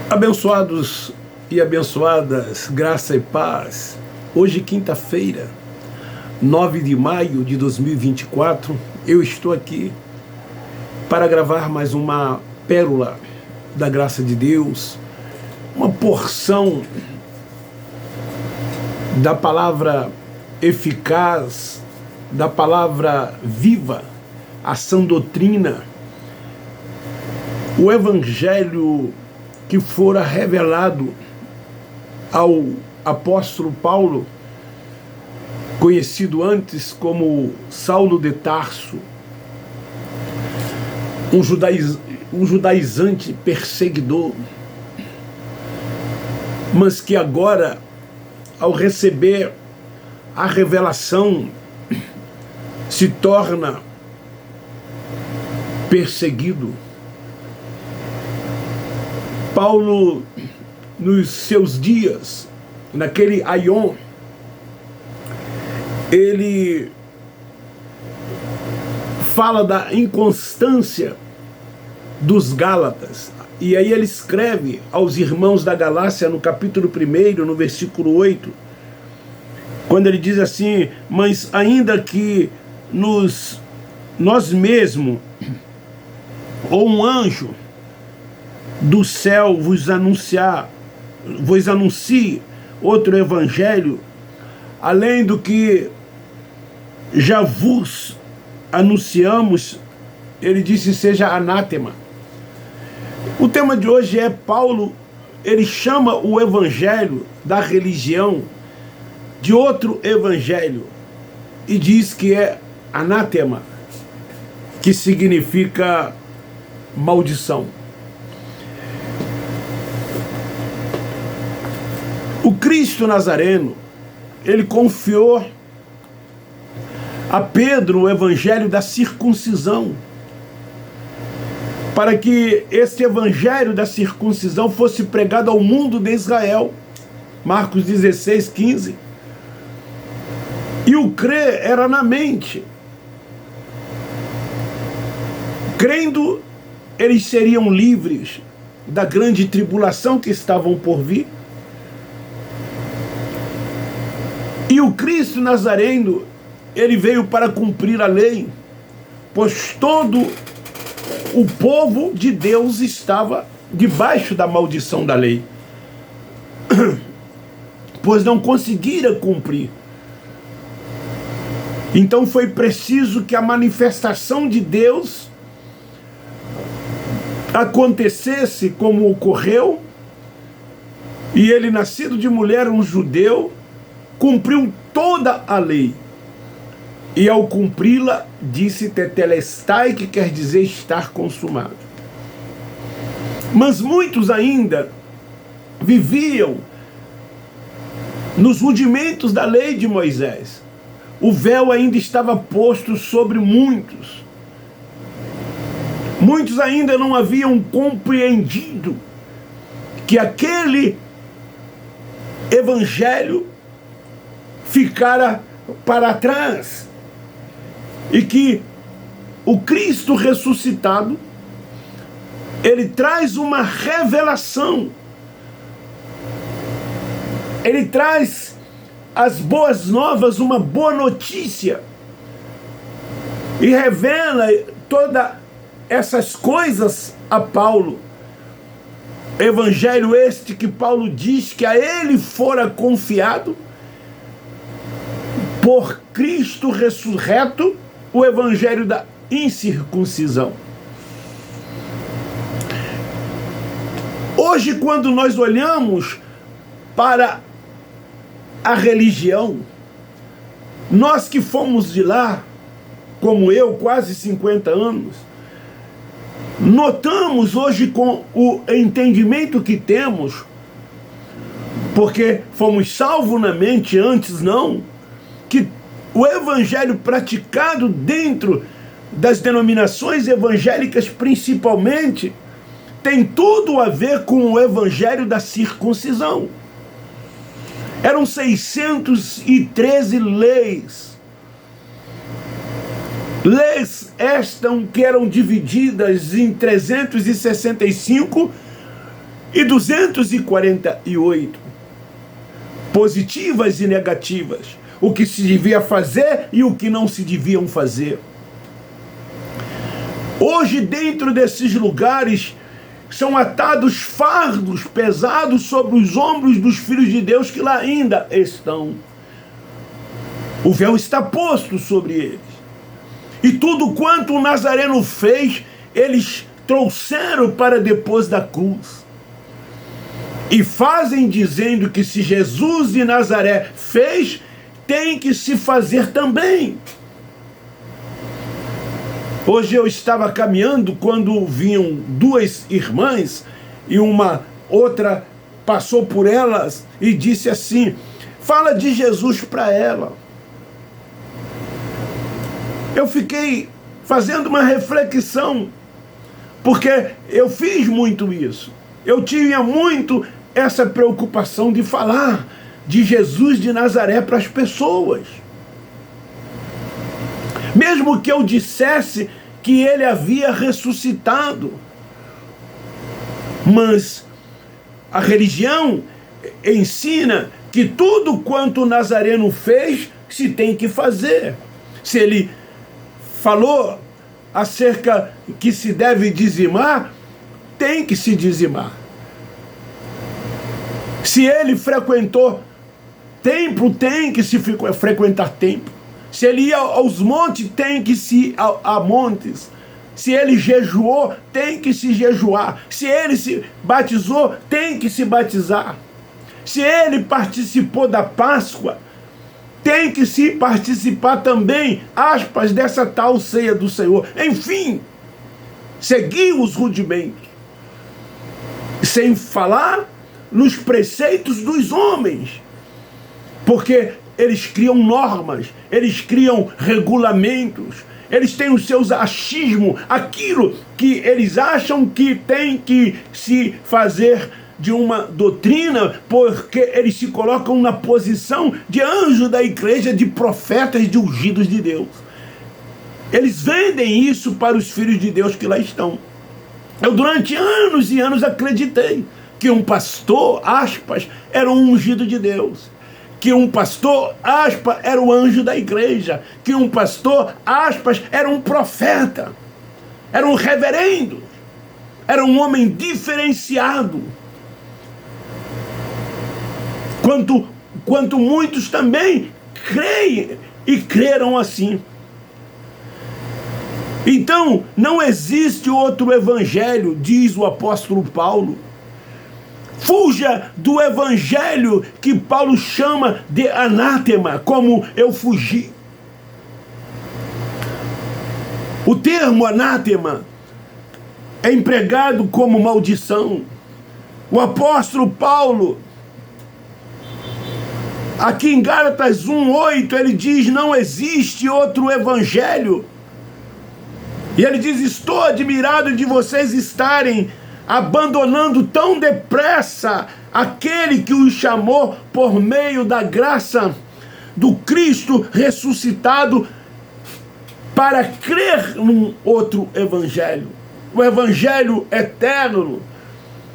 Abençoados e abençoadas, graça e paz. Hoje, quinta-feira, 9 de maio de 2024, eu estou aqui para gravar mais uma pérola da graça de Deus, uma porção da palavra eficaz, da palavra viva, ação doutrina, o evangelho que fora revelado ao apóstolo Paulo, conhecido antes como Saulo de Tarso, um judaizante perseguidor, mas que agora, ao receber a revelação, se torna perseguido. Paulo, nos seus dias, naquele aion, ele fala da inconstância dos Gálatas. E aí ele escreve aos irmãos da Galácia, no capítulo 1, no versículo 8, quando ele diz assim: mas ainda que nós mesmos, ou um anjo do céu vos anuncie outro evangelho, além do que já vos anunciamos, ele disse, seja anátema. O tema de hoje é Paulo, ele chama o evangelho da religião de outro evangelho e diz que é anátema, que significa maldição. O Cristo Nazareno, ele confiou a Pedro o evangelho da circuncisão, para que este evangelho da circuncisão fosse pregado ao mundo de Israel. Marcos 16, 15. E o crer era na mente. Crendo, eles seriam livres da grande tribulação que estavam por vir. E o Cristo Nazareno, ele veio para cumprir a lei, pois todo o povo de Deus estava debaixo da maldição da lei, pois não conseguira cumprir. Então foi preciso que a manifestação de Deus acontecesse como ocorreu, e ele, nascido de mulher, um judeu, cumpriu toda a lei. E ao cumpri-la, disse tetelestai, que quer dizer estar consumado. Mas muitos ainda viviam nos rudimentos da lei de Moisés. O véu ainda estava posto sobre muitos. Muitos ainda não haviam compreendido que aquele evangelho ficara para trás e que o Cristo ressuscitado, ele traz uma revelação, ele traz as boas novas, uma boa notícia, e revela todas essas coisas a Paulo. Evangelho este que Paulo diz que a ele fora confiado por Cristo ressurreto, o evangelho da incircuncisão. Hoje, quando nós olhamos para a religião, nós que fomos de lá, como eu, quase 50 anos, notamos hoje, com o entendimento que temos, porque fomos salvos na mente, antes não, que o evangelho praticado dentro das denominações evangélicas principalmente tem tudo a ver com o evangelho da circuncisão. Eram 613 leis. Leis estas que eram divididas em 365 e 248 positivas e negativas, o que se devia fazer e o que não se deviam fazer. Hoje, dentro desses lugares, são atados fardos pesados sobre os ombros dos filhos de Deus que lá ainda estão. O véu está posto sobre eles. E tudo quanto o Nazareno fez, eles trouxeram para depois da cruz. E fazem dizendo que se Jesus de Nazaré fez, tem que se fazer também. Hoje eu estava caminhando quando vinham duas irmãs e uma outra passou por elas e disse assim: fala de Jesus para ela. Eu fiquei fazendo uma reflexão, porque eu fiz muito isso. Eu tinha muito essa preocupação de falar de Jesus de Nazaré para as pessoas. Mesmo que eu dissesse que ele havia ressuscitado. Mas a religião ensina que tudo quanto o Nazareno fez, se tem que fazer. Se ele falou acerca que se deve dizimar, tem que se dizimar. Se ele frequentou templo, tem que se frequentar templo. Se ele ia aos montes, tem que se ir a montes. Se ele jejuou, tem que se jejuar. Se ele se batizou, tem que se batizar. Se ele participou da Páscoa, tem que se participar também, aspas, dessa tal ceia do Senhor. Enfim, seguir os rudimentos. Sem falar nos preceitos dos homens. Porque eles criam normas, eles criam regulamentos, eles têm os seus achismos, aquilo que eles acham que tem que se fazer de uma doutrina, porque eles se colocam na posição de anjo da igreja, de profetas, de ungidos de Deus. Eles vendem isso para os filhos de Deus que lá estão. Eu durante anos e anos acreditei que um pastor, aspas, era um ungido de Deus. Que um pastor, aspas, era o anjo da igreja. Que um pastor, aspas, era um profeta. Era um reverendo. Era um homem diferenciado. Quanto muitos também creem e creram assim. Então, não existe outro evangelho, diz o apóstolo Paulo. Fuja do evangelho que Paulo chama de anátema, como eu fugi. O termo anátema é empregado como maldição. O apóstolo Paulo, aqui em Gálatas 1:8, ele diz: não existe outro evangelho. E ele diz: estou admirado de vocês estarem abandonando tão depressa aquele que os chamou por meio da graça do Cristo ressuscitado para crer num outro evangelho. O evangelho eterno,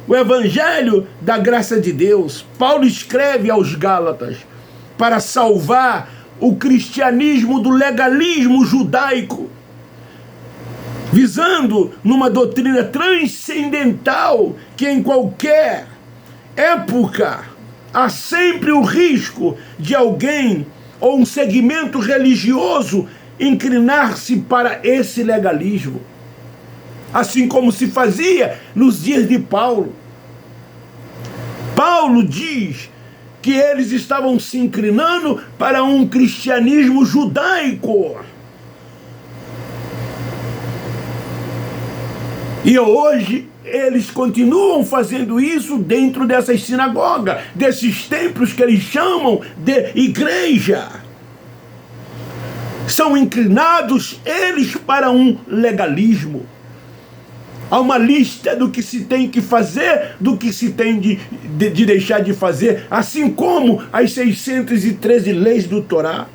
o evangelho da graça de Deus. Paulo escreve aos Gálatas para salvar o cristianismo do legalismo judaico, visando numa doutrina transcendental que em qualquer época há sempre o risco de alguém ou um segmento religioso inclinar-se para esse legalismo. Assim como se fazia nos dias de Paulo. Paulo diz que eles estavam se inclinando para um cristianismo judaico. E hoje eles continuam fazendo isso dentro dessas sinagogas, desses templos que eles chamam de igreja. São inclinados eles para um legalismo. Há uma lista do que se tem que fazer, do que se tem de deixar de fazer, assim como as 613 leis do Torá.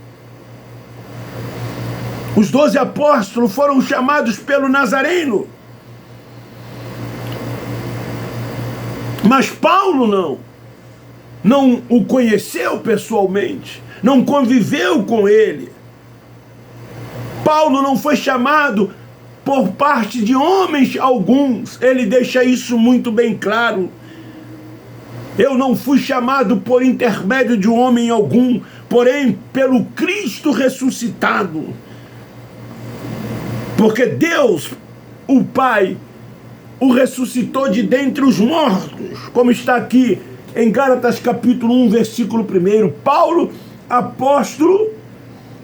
Os 12 apóstolos foram chamados pelo Nazareno. Mas Paulo não o conheceu pessoalmente, não conviveu com ele. Paulo não foi chamado por parte de homens alguns. Ele deixa isso muito bem claro. Eu não fui chamado por intermédio de homem algum, porém pelo Cristo ressuscitado. Porque Deus, o Pai, o ressuscitou de dentre os mortos, como está aqui em Gálatas capítulo 1, versículo 1. Paulo, apóstolo,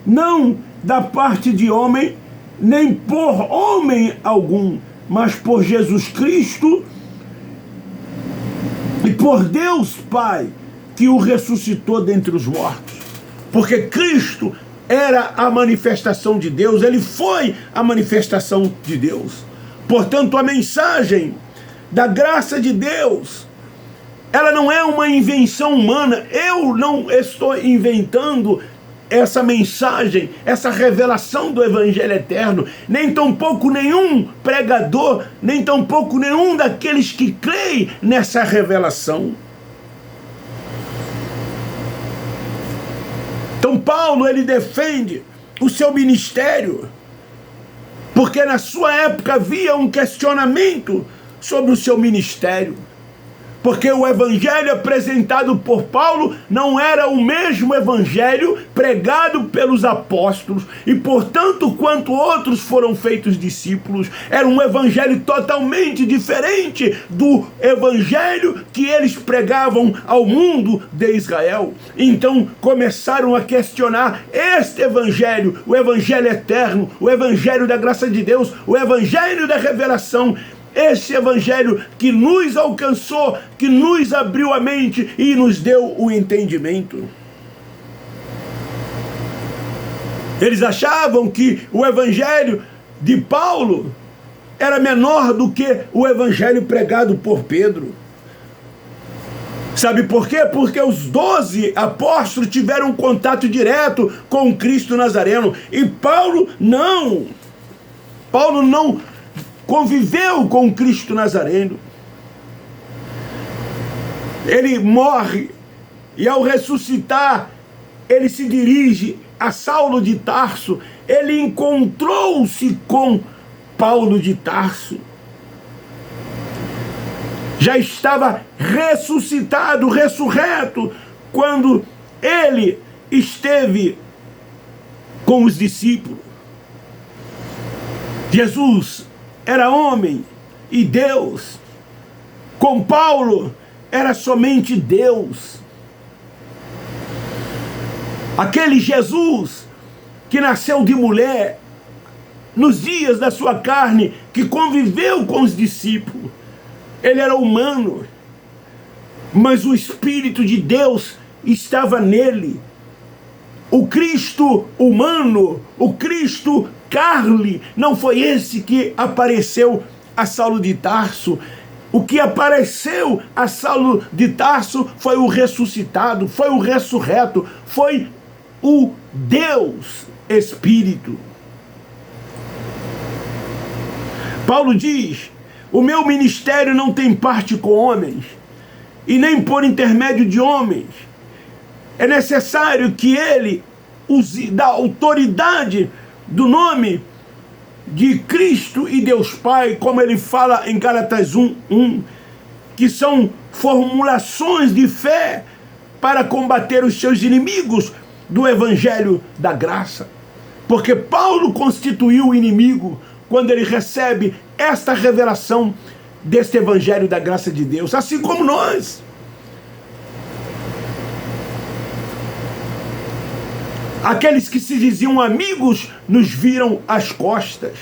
não da parte de homem, nem por homem algum, mas por Jesus Cristo e por Deus Pai, que o ressuscitou dentre os mortos. Porque Cristo era a manifestação de Deus, ele foi a manifestação de Deus. Portanto, a mensagem da graça de Deus, ela não é uma invenção humana. Eu não estou inventando essa mensagem, essa revelação do Evangelho eterno, nem tampouco nenhum pregador, nem tampouco nenhum daqueles que creem nessa revelação. Então Paulo, ele defende o seu ministério, porque na sua época havia um questionamento sobre o seu ministério. Porque o evangelho apresentado por Paulo não era o mesmo evangelho pregado pelos apóstolos, e portanto, quanto outros foram feitos discípulos, era um evangelho totalmente diferente do evangelho que eles pregavam ao mundo de Israel. Então começaram a questionar este evangelho, o evangelho eterno, o evangelho da graça de Deus, o evangelho da revelação. Esse evangelho que nos alcançou, que nos abriu a mente e nos deu o entendimento. Eles achavam que o evangelho de Paulo era menor do que o evangelho pregado por Pedro. Sabe por quê? Porque os 12 apóstolos tiveram contato direto com Cristo Nazareno. E Paulo não conviveu com Cristo Nazareno. Ele morre e ao ressuscitar ele se dirige a Saulo de Tarso. Ele encontrou-se com Paulo de Tarso. Já estava ressuscitado, ressurreto, quando ele esteve com os discípulos. Jesus era homem e Deus. Com Paulo era somente Deus. Aquele Jesus que nasceu de mulher, nos dias da sua carne, que conviveu com os discípulos, ele era humano, mas o Espírito de Deus estava nele. O Cristo humano, o Cristo carne, não foi esse que apareceu a Saulo de Tarso. O que apareceu a Saulo de Tarso foi o ressuscitado, foi o ressurreto, foi o Deus Espírito. Paulo diz: o meu ministério não tem parte com homens, e nem por intermédio de homens. É necessário que ele use da autoridade do nome de Cristo e Deus Pai, como ele fala em Gálatas 1:1, que são formulações de fé para combater os seus inimigos do evangelho da graça. Porque Paulo constituiu o inimigo quando ele recebe esta revelação deste evangelho da graça de Deus, assim como nós. Aqueles que se diziam amigos nos viram as costas.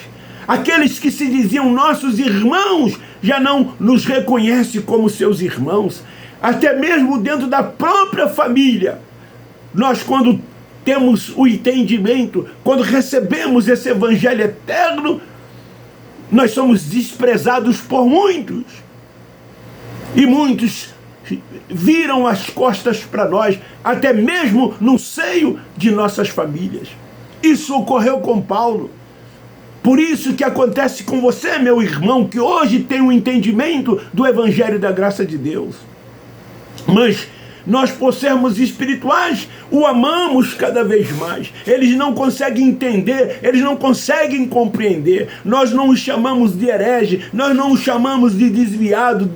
Aqueles que se diziam nossos irmãos já não nos reconhecem como seus irmãos. Até mesmo dentro da própria família, nós, quando temos o entendimento, quando recebemos esse evangelho eterno, nós somos desprezados por muitos. E muitos viram as costas para nós, até mesmo no seio de nossas famílias. Isso ocorreu com Paulo. Por isso que acontece com você, meu irmão, que hoje tem um entendimento do Evangelho da graça de Deus. Mas nós, por sermos espirituais, o amamos cada vez mais. Eles não conseguem entender, eles não conseguem compreender. Nós não os chamamos de herege, nós não os chamamos de desviado,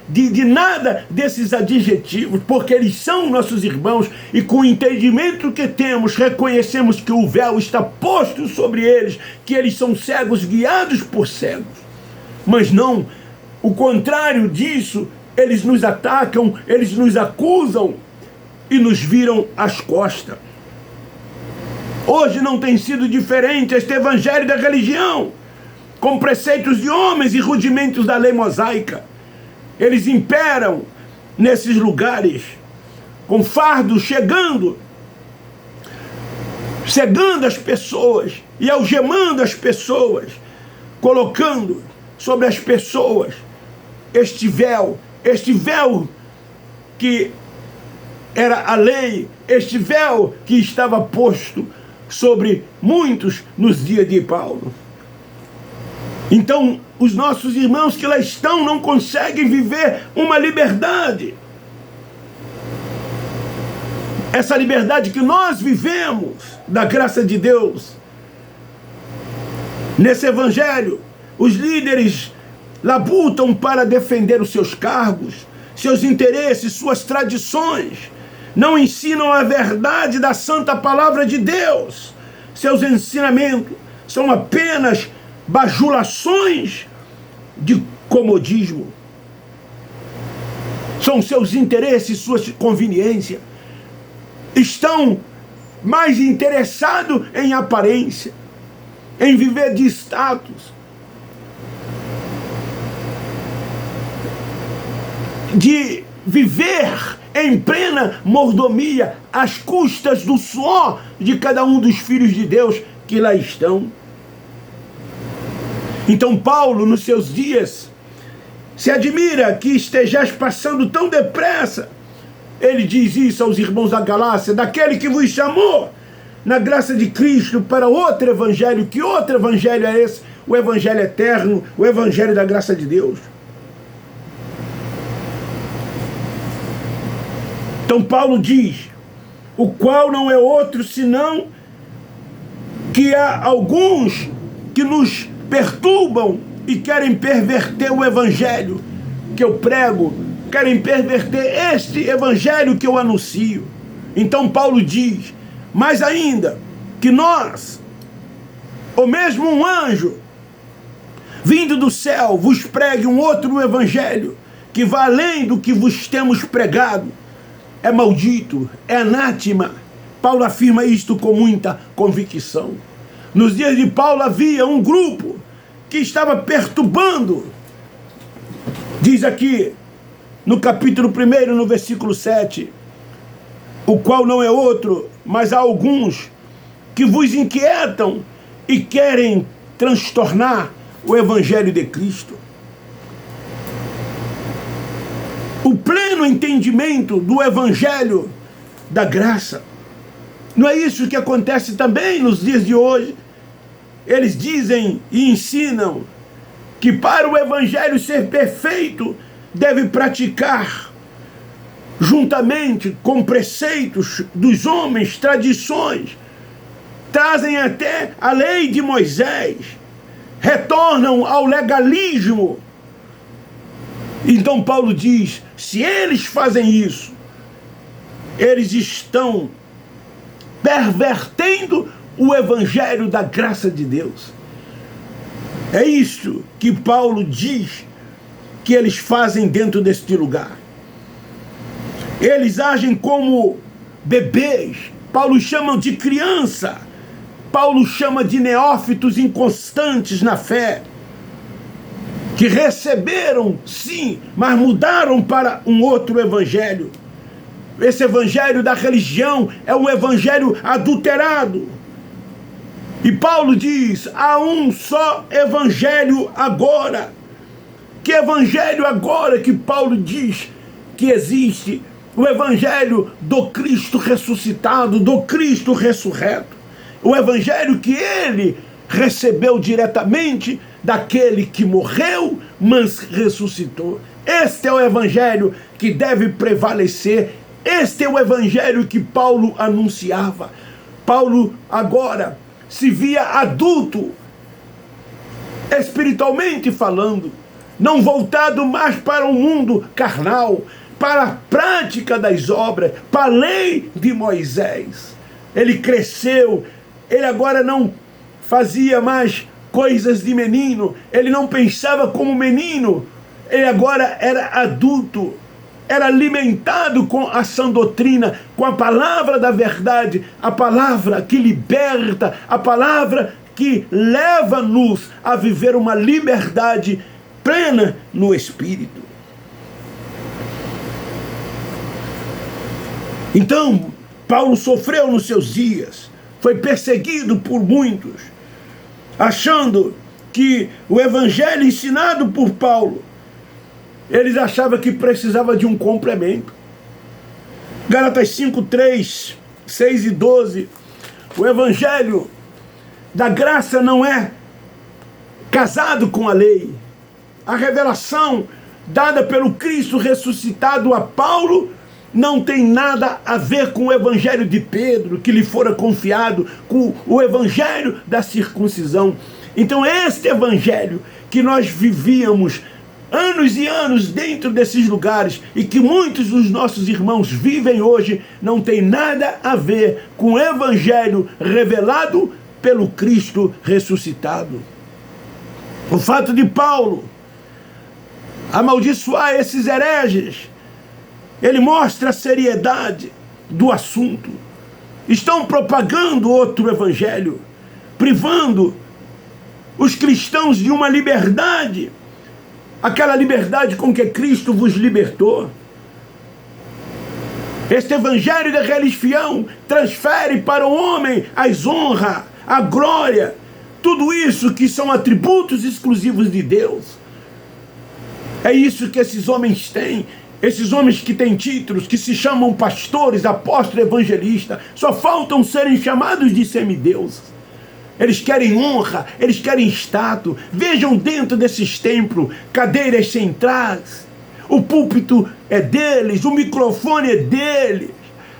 de nada desses adjetivos, porque eles são nossos irmãos e com o entendimento que temos, reconhecemos que o véu está posto sobre eles, que eles são cegos guiados por cegos. Mas não, o contrário disso, eles nos atacam, eles nos acusam e nos viram as costas. Hoje não tem sido diferente este evangelho da religião, com preceitos de homens e rudimentos da lei mosaica. Eles imperam nesses lugares, com fardos cegando as pessoas e algemando as pessoas, colocando sobre as pessoas este véu que era a lei, este véu que estava posto sobre muitos nos dias de Paulo. Então, os nossos irmãos que lá estão não conseguem viver uma liberdade. Essa liberdade que nós vivemos, da graça de Deus. Nesse evangelho, os líderes labutam para defender os seus cargos, seus interesses, suas tradições. Não ensinam a verdade da santa palavra de Deus. Seus ensinamentos são apenas bajulações de comodismo. São seus interesses, suas conveniências. Estão mais interessados em aparência, em viver de status, de viver em plena mordomia, às custas do suor de cada um dos filhos de Deus que lá estão. Então Paulo, nos seus dias, se admira que estejais passando tão depressa. Ele diz isso aos irmãos da Galácia, daquele que vos chamou na graça de Cristo para outro evangelho. Que outro evangelho é esse? O evangelho eterno, o evangelho da graça de Deus. Então Paulo diz, o qual não é outro senão que há alguns que nos perturbam e querem perverter o evangelho que eu prego, querem perverter este evangelho que eu anuncio. Então Paulo diz, mais ainda, que nós, ou mesmo um anjo, vindo do céu, vos pregue um outro evangelho, que vá além do que vos temos pregado, é maldito, é anátema. Paulo afirma isto com muita convicção. Nos dias de Paulo havia um grupo que estava perturbando. Diz aqui, no capítulo 1, no versículo 7, o qual não é outro, mas há alguns que vos inquietam e querem transtornar o evangelho de Cristo. O pleno entendimento do evangelho da graça. Não é isso que acontece também nos dias de hoje? Eles dizem e ensinam que para o evangelho ser perfeito, deve praticar, juntamente com preceitos dos homens, tradições, trazem até a lei de Moisés, retornam ao legalismo. Então Paulo diz, se eles fazem isso, eles estão pervertendo o evangelho da graça de Deus. É isso que Paulo diz que eles fazem dentro deste lugar. Eles agem como bebês. Paulo chama de criança. Paulo chama de neófitos inconstantes na fé, que receberam, sim, mas mudaram para um outro evangelho. Esse evangelho da religião é um evangelho adulterado. E Paulo diz, há um só evangelho agora. Que evangelho agora que Paulo diz que existe? O evangelho do Cristo ressuscitado, do Cristo ressurreto. O evangelho que ele recebeu diretamente daquele que morreu, mas ressuscitou. Este é o evangelho que deve prevalecer. Este é o evangelho que Paulo anunciava. Paulo agora se via adulto, espiritualmente falando, não voltado mais para o mundo carnal, para a prática das obras, para a lei de Moisés. Ele cresceu, ele agora não fazia mais coisas de menino, ele não pensava como menino, ele agora era adulto, era alimentado com a sã doutrina, com a palavra da verdade, a palavra que liberta, a palavra que leva-nos a viver uma liberdade plena no Espírito. Então, Paulo sofreu nos seus dias, foi perseguido por muitos, achando que o evangelho ensinado por Paulo, eles achavam que precisava de um complemento. Gálatas 5, 3, 6 e 12, o evangelho da graça não é casado com a lei. A revelação dada pelo Cristo ressuscitado a Paulo não tem nada a ver com o evangelho de Pedro, que lhe fora confiado, com o evangelho da circuncisão. Então este evangelho que nós vivíamos anos e anos dentro desses lugares e que muitos dos nossos irmãos vivem hoje, não tem nada a ver com o evangelho revelado pelo Cristo ressuscitado. O fato de Paulo amaldiçoar esses hereges, ele mostra a seriedade do assunto. Estão propagando outro evangelho, privando os cristãos de uma liberdade, aquela liberdade com que Cristo vos libertou. Este evangelho da religião transfere para o homem as honras, a glória, tudo isso que são atributos exclusivos de Deus. É isso que esses homens têm. Esses homens que têm títulos, que se chamam pastores, apóstolos, evangelistas, só faltam serem chamados de semideuses. Eles querem honra, eles querem status. Vejam dentro desses templos, cadeiras centrais, o púlpito é deles, o microfone é deles,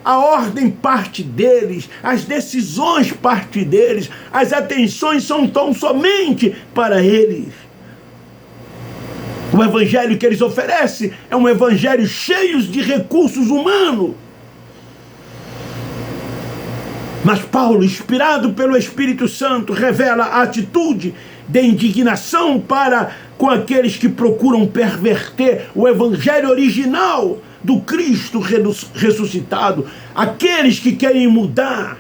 a ordem parte deles, as decisões parte deles, as atenções são tão somente para eles. O evangelho que eles oferecem é um evangelho cheio de recursos humanos. Mas Paulo, inspirado pelo Espírito Santo, revela a atitude de indignação para com aqueles que procuram perverter o evangelho original do Cristo ressuscitado, aqueles que querem mudar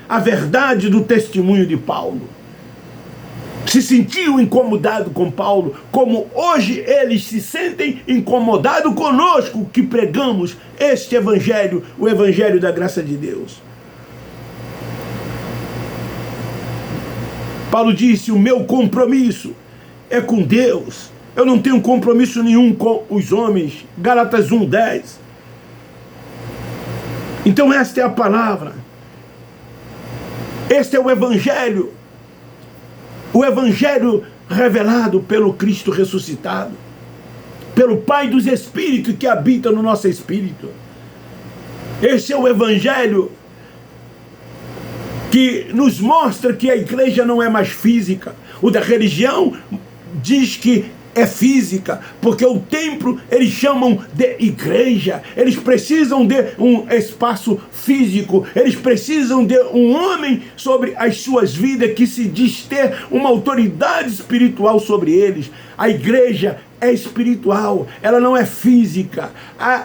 a verdade do testemunho de Paulo. Se sentiam incomodados com Paulo, como hoje eles se sentem incomodados conosco que pregamos este evangelho, o evangelho da graça de Deus. Paulo disse: o meu compromisso é com Deus. Eu não tenho compromisso nenhum com os homens. Gálatas 1:10. Então esta é a palavra. Este é o evangelho. O evangelho revelado pelo Cristo ressuscitado, pelo Pai dos Espíritos que habita no nosso espírito. Esse é o evangelho que nos mostra que a igreja não é mais física. O da religião diz que é física, porque o templo eles chamam de igreja. Eles precisam de um espaço físico, eles precisam de um homem sobre as suas vidas que se diz ter uma autoridade espiritual sobre eles. A igreja é espiritual, ela não é física.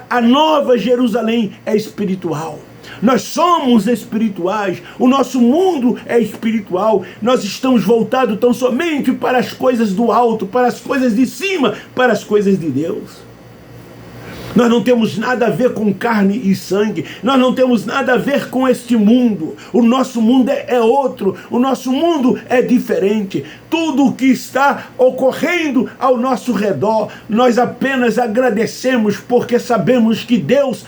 A Nova Jerusalém é espiritual. Nós somos espirituais, o nosso mundo é espiritual, nós estamos voltados tão somente para as coisas do alto, para as coisas de cima, para as coisas de Deus. Nós não temos nada a ver com carne e sangue, nós não temos nada a ver com este mundo. O nosso mundo é outro, o nosso mundo é diferente. Tudo o que está ocorrendo ao nosso redor, nós apenas agradecemos porque sabemos que Deus,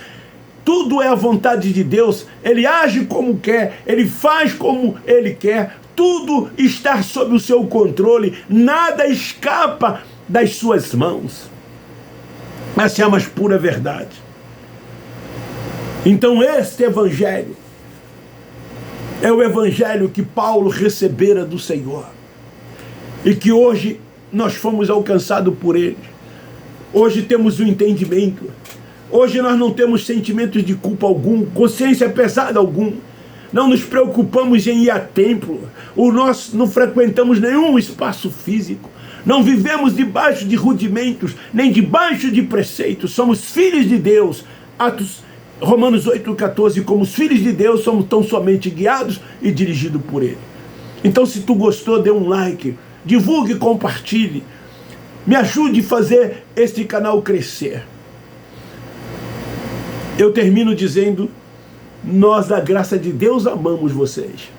tudo é a vontade de Deus, Ele age como quer, Ele faz como Ele quer, tudo está sob o seu controle, nada escapa das suas mãos. Essa é a mais pura verdade. Então este evangelho é o evangelho que Paulo recebera do Senhor e que hoje nós fomos alcançados por ele. Hoje temos o entendimento. Hoje nós não temos sentimentos de culpa algum, consciência pesada algum. Não nos preocupamos em ir a templo. Nós não frequentamos nenhum espaço físico. Não vivemos debaixo de rudimentos, nem debaixo de preceitos. Somos filhos de Deus. Romanos 8,14, como os filhos de Deus, somos tão somente guiados e dirigidos por Ele. Então, se tu gostou, dê um like, divulgue e compartilhe. Me ajude a fazer este canal crescer. Eu termino dizendo, nós da graça de Deus amamos vocês.